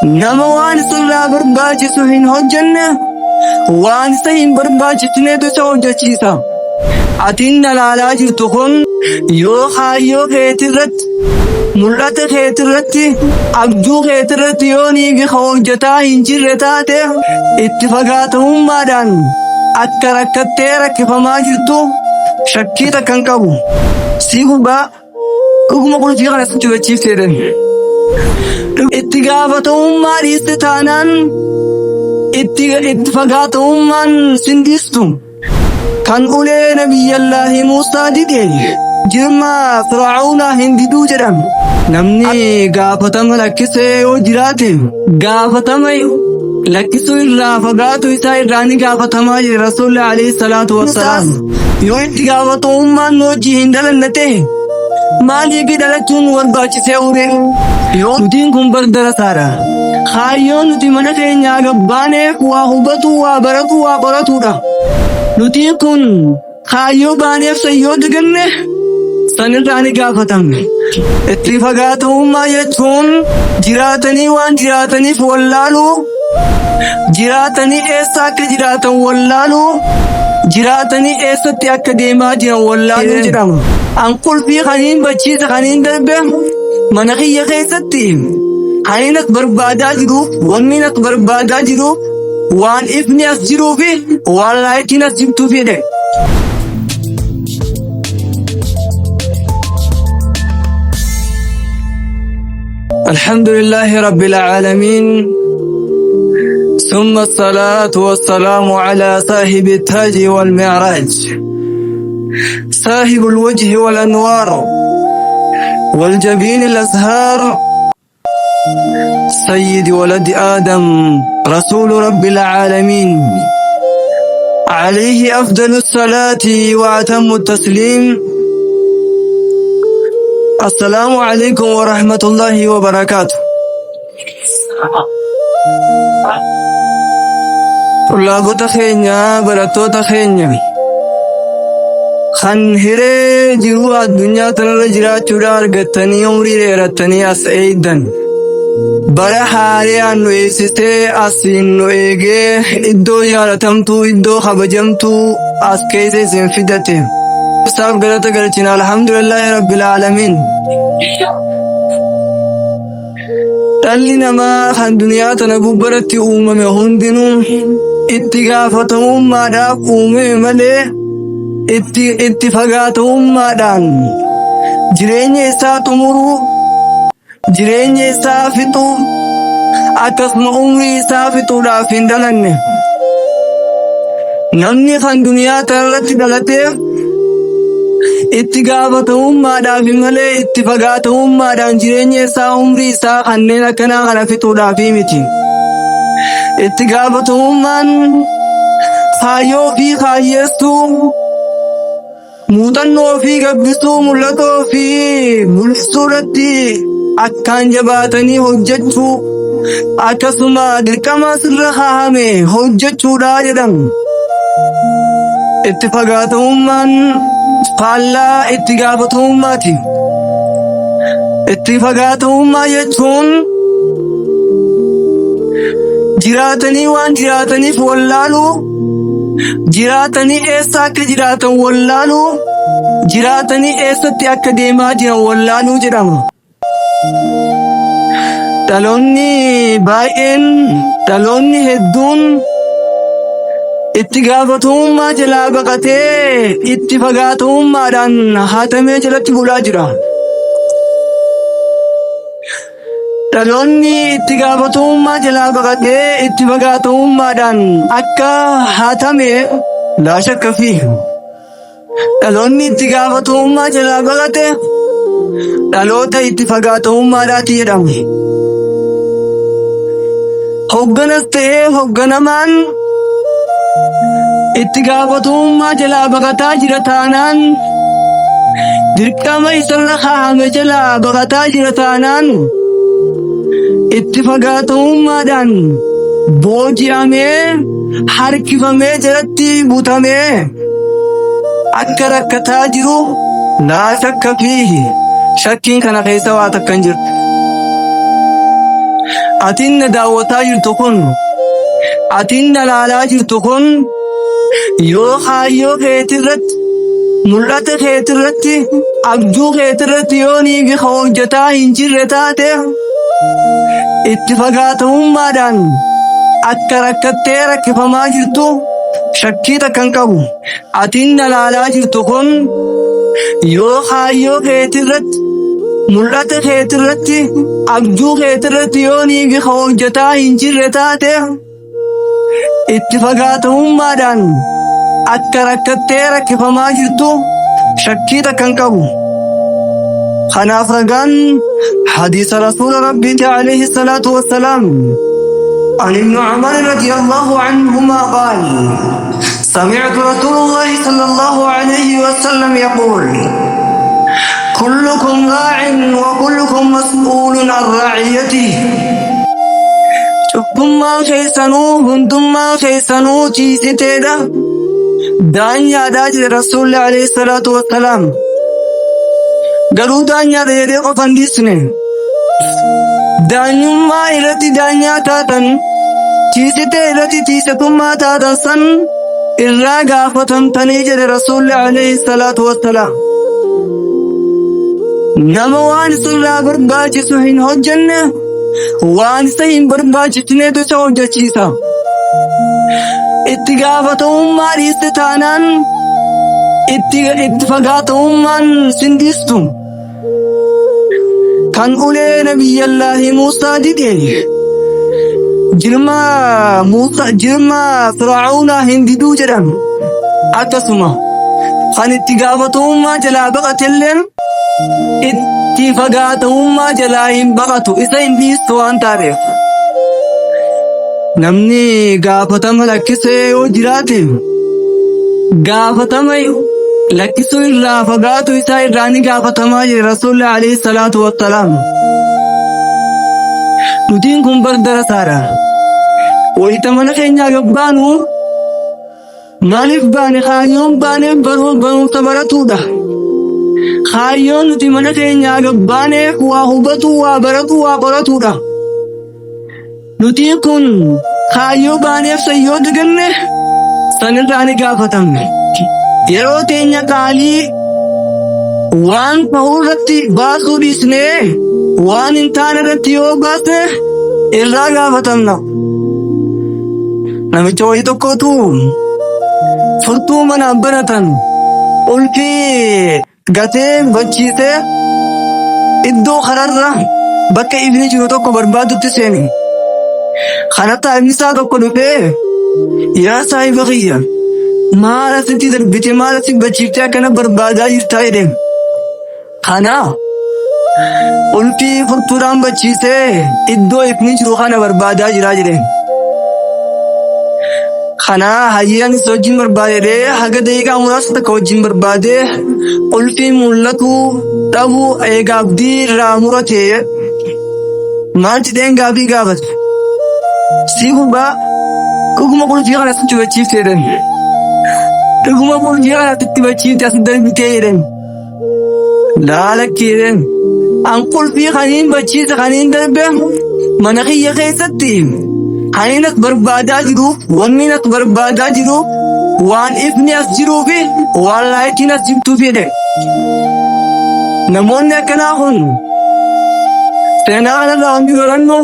Nama waan sirraa barbaachisu hin hojjenne waan isa hin barbaachisneetu isa hojjechiisa. Atiin dalaalaa jirtu kun yoo kaayyoo keetirratti, mul'ata keetirratti, abjuu keetirratti yoo niifi hojjetaa hin jirre taate itti fagaatamummaadhaan akka rakkattee rakkifamaa jirtu shakkii takka hin qabu. Si gubbaa dhuguma qulfii kana sitti hubachiifteedhan. Itti gaafatamummaa dhiiste taanaan itti fagaatamummaan sindiistu. Kan ulee nabiyyallaahi Muusaa dide jirma Fir'aawnaa hin diduu jedhama. Namni gaafatama lakkisee yoo jiraate gaafatama lakkisuu irraa fagaatu isaa irraa ni gaafatamaa jira Rasuulli alayhi salaatu wassalaam. Yoo itti gaafatamummaan hojii hin dalannate maaliif dhalachuun barbaachisee ure? Nutiin kun bardarasaadha. Kaayyoon nuti mana keenyaa gabbaaneef waa hubatu, waa baratu, waa qoratudha. Nutiin kun kaayyoo baaneef sayyoo diganne sanirraa ni gaafatamne. Itti fagaatamummaa jechuun jiraatanii waan jiraataniif wallaaluu, jiraatanii eessa akka jiraatan wallaaluu, jiraatanii eessatti akka deemaa jiran wallaaluu jedhama. An qulfii kaniin bachiisa kaniin darbe mana kiyya keessatti kaniin as barbaadaa jiru, wanni as barbaadaa jiru waan ifni as jiruu fi waan laayitiin as jirtuu fedhe. Alhamdulillahi Rabbil Aalamiin. ثم الصلاة والسلام على صاحب التاج والمعراج، صاحب الوجه والأنوار والجبين الأزهار، سيد ولد آدم، رسول رب العالمين، عليه أفضل الصلاة وأتم التسليم. السلام عليكم ورحمة الله وبركاته. طلابota keenya, barattoota keenya kan hiree jiruu addunyaa tanarra jiraachuudhaan argattanii umrii dheerattanii as eeydan, bara haariyaan nu eegsitee asiin nu eegee iddoo jaalatamtuu, iddoo kabajamtuu as keessa isin fidate. Isaaf galata galchina. Alhamdulillahi Rabbil Aalamiin. Dhalli namaa kan duniyaa tana gubbaratti uumame hundinuu itti gaafatamummaadhaaf uumame malee itti fagaatamummaadhaan jireenya isaa xumuruu, jireenya isaa fixuu, akkasuma umrii isaa fixuudhaaf hin dhalanne. Namni kan duniyaa tanarratti dhalateef itti gaafatamummaadhaaf malee itti fagaatamummaadhaan jireenya isaa, umrii isaa kanneen akkanaa kana fixuudhaaf miti. Itti gaafatamummaan kaayyoo ofii kaayyeessuu, muuxannoo ofii gabbisuu, mul'ata ofii mul'isuu irratti akkaan jabaatanii hojjechuu, akkasuma dirqama sirra kaahame hojjechuudha jedhamu. Itti fagaatamummaan faallaa itti gaafatamummaati. Itti fagaatamummaa jechuun jiraatanii waan jiraataniif wallaaluu, jiraatanii eessa akka jiraatan wallaaluu, jiraatanii eessatti akka deemaa jiran wallaaluu jedhama. Dhaloonni hedduun itti gaafatamummaa jalaa baqatee itti fagaatamummaadhaan hatamee jalatti bulaa jira. Dhaloonni itti gaafatamummaa jalaa baqatee itti fagaatamummaadhaan akka hatame laa shakka fi dhaloonni itti gaafatamummaa jalaa baqate dhaloota itti fagaatamummaadhaati jedhamu. Hoogganas ta'ee hoogganamaan itti gaafatamummaa jalaa baqataa jira taanaan, dirqama isarra kaahame jalaa baqataa jira taanaan itti fagaatamummaadhaan booji'amee harkifamee jalatti butamee akka rakkataa jiru laa shakka fi shakkiin kana keessa waa takka hin jirtu. atinna daawwataa jirtu kun atinna laalaa jirtu kun yoo kaayyoo keetirratti mul'ata keetirratti abjuu keetirratti yoo niigi hojjetaa hin jirre taate itti fagaatamummaadhaan akka rakkattee rakkifamaa jirtu shakkii takka hin qabu. Atinna laalaa jirtu kun yoo kaayyoo keetirratti mul'ata keetirratti abjuu keetirratti yoo niigi hojjetaa hin jirre taate itti fagaatamummaadhaan akka rakkattee rakkifamaa jirtu shakkii takka hin qabu. Kanaaf ragaan hadiisa rasuula rabbiiti alayhi salaatu wassalaam. عن ابن عمر رضي الله عنهما قال سمعت رسول الله صلى الله عليه وسلم يقول كلكم راع وكلكم مسؤول عن رعيته. شكما خيسانو هندما خيسانو تيسيتيدا دانيا داج رسول عليه الصلاة والسلام قالوا دانيا داجي قفن ديسنه دانيما إلتي دانيا تاتن تيسيتي إلتي تيسيتما تاتن سن الراقا فتن تنيجر رسول عليه الصلاة والسلام. نما وان سلا برباجي سوهين هجنة وان سين برباجي تنيدو سوجة چيسا اتقافة أمان استتانان اتفاقات أمان سندستم كان أولي نبي الله موسى ديدي جرما فرعون هنددو جرم أكسما كان اتقافة أمان جلا بقت اللين اتفاقات أمان جلا هم بقتو إسا هندستو أن تاريخ نمني قافتم لكسي وجراتي قافتم لكسو إلا فقاتو إسا إراني قافتم رسول عليه الصلاة والسلام. ندين كن بردر سارا ويتمنى خينيا قبانو مالف باني خايون باني بنو تبرتو ده خايون نتمنى خينيا قباني وهبتو وبرتو وبرتو ده ندين كن خايو باني فسيو دقنه سنراني قافتم yeroo teenya qaalii waan ta'uu irratti baasuu dhiisnee waan hin taane irratti yoo baasne irraa gaafatamna. Namicha wayii tokkotu furtuu manaan banatan ulfii gatee bachiisee iddoo kanarra bakka ifni jiru tokko barbaadutti seene. Kanatti ibni isaa tokko dhufee yaa saahiba kiyya maal asitti darbite maal asitti bachiiftee akkana barbaadaa jirtaa jedheen. Kana ulfii furtuudhaan bachiisee iddoo ifni jiru kana barbaadaa jiraa jedheen. Kana hayyaan isa wajjin barbaadee haga daqiiqaa muraasa takka wajjin barbaadee ulfii mul'atu dhabuu eegaa abdii irraa muratee maal jedheen gaafii gaafate. Sii gubbaa dhuguma ulfii kana asitti bachiiftee jedhan. Dhuguma ulfii kana asitti bachiiftee as darbitee jedhan. Laalakki jedhan. An ulfii kaniin bachiisa kaniin darbe mana kiyya keessatti kaniin as barbaadaa jiruuf wanni as barbaadaa jiruuf waan ifni as jiruufi waan laayitiin as jirtuuf jedhe. Namoonni akkanaa kun seenaa kanarraa hundi barannu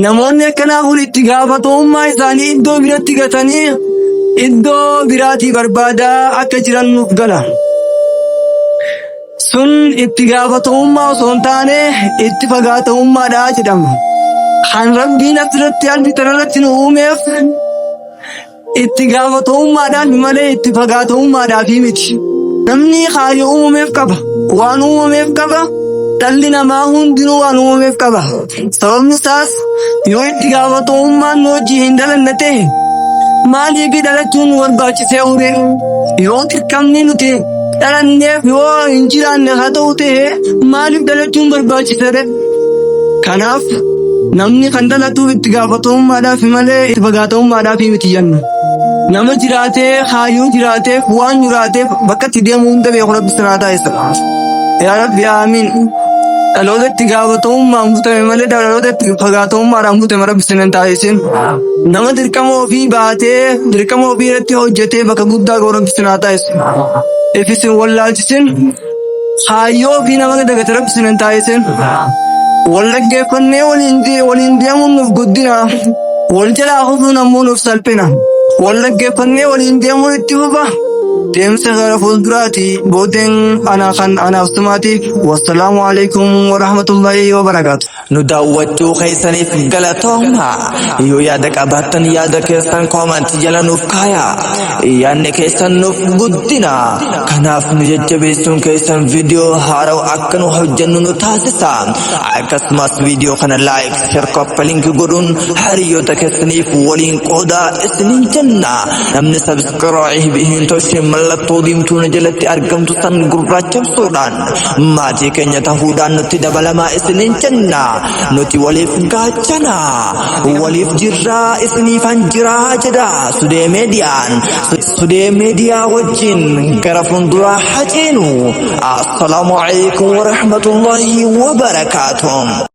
namoonni akkanaa kun itti gaafatamummaa isaanii iddoo biratti gatanii iddoo biraatii barbaadaa akka jiran nuuf gala. Sun itti gaafatamummaa osoo hin taane itti fagaatamummaadha jedhama. Kan rabbiin asirratti albi tanarratti nu uumeef itti gaafatamummaadhaan malee itti fagaatamummaadhaafi miti. Namni kaayyoo uumameef qaba. Waan uumameef qaba. Dhalli namaa hundinuu waan uumameef qaba. Sababni isaas yoo itti gaafatamummaan nu hojii hin dalanne ta'e maaliif dhalachuun nu barbaachisee ture? Yoo dirqamni nuti dhalanneef yoo hin jiraanne haa ta'u ta'e maaliif dhalachuun barbaachise? Kanaaf namni kan dhalatuuf itti gaafatamummaadhaaf malee itti fagaatamummaadhaaf miti jenna. Nama jiraatee kaayyoo jiraateef waan jiraateef bakka itti deemu hunda beeku rabbi sanaa taasisa. Yaa Rabbi amiin. dhalootatti gaafatamummaan butame malee dhalootatti fagaatamummaadhaan butame rabbi isin hin taasisin. Nama dirqama ofii baatee dirqama ofii irratti hojjetee bakka guddaa ga'u rabbi isin haa taasisu. Ifisin wallaalchisin kaayyoo ofii nama dagate rabbi isin hin taasisin. Wal dhaggeeffannee waliin deemuun nuuf guddina. Wal jalaa hufuun ammoo nuuf salphina. Wal dhaggeeffannee waliin deemuun itti fufa. Deemsa gara fuulduraati booddeen anaaf tumaatiif. Wassalaamu alaikum wa rahmatullahi wa barakaatu. Nu daawwachuu keessaniif galatooma. Yoo yaada qabaattan yaada keessan koomantii jala nuuf kaaya. Yaadni keessan nuuf guddina. Kanaaf nu jajjabeessuun keessan viidiyoo haaraa akka nu hojjennu nu taasisa. Akkasumas viidiyoo kana laayik, sheer, koppii linkii godhuun hiriyoota keessaniif waliin qoodaa isiniin jenna. Namni sabiskiraayib hin tolchine mallattoo diimtuun jalatti argamtu san gurraachessuudhaan maatii keenya ta'uudhaan nutti dabalamaa isiniin jenna. Nuti waliif gaachana, waliif jirraa, isiniifan jiraa jedha Sudee Meediyaan. Sudee Meediyaa wajjin gara fuulduraa haceenu. Assalaamu alaikum wa rahmatullahi wa barakaatuh.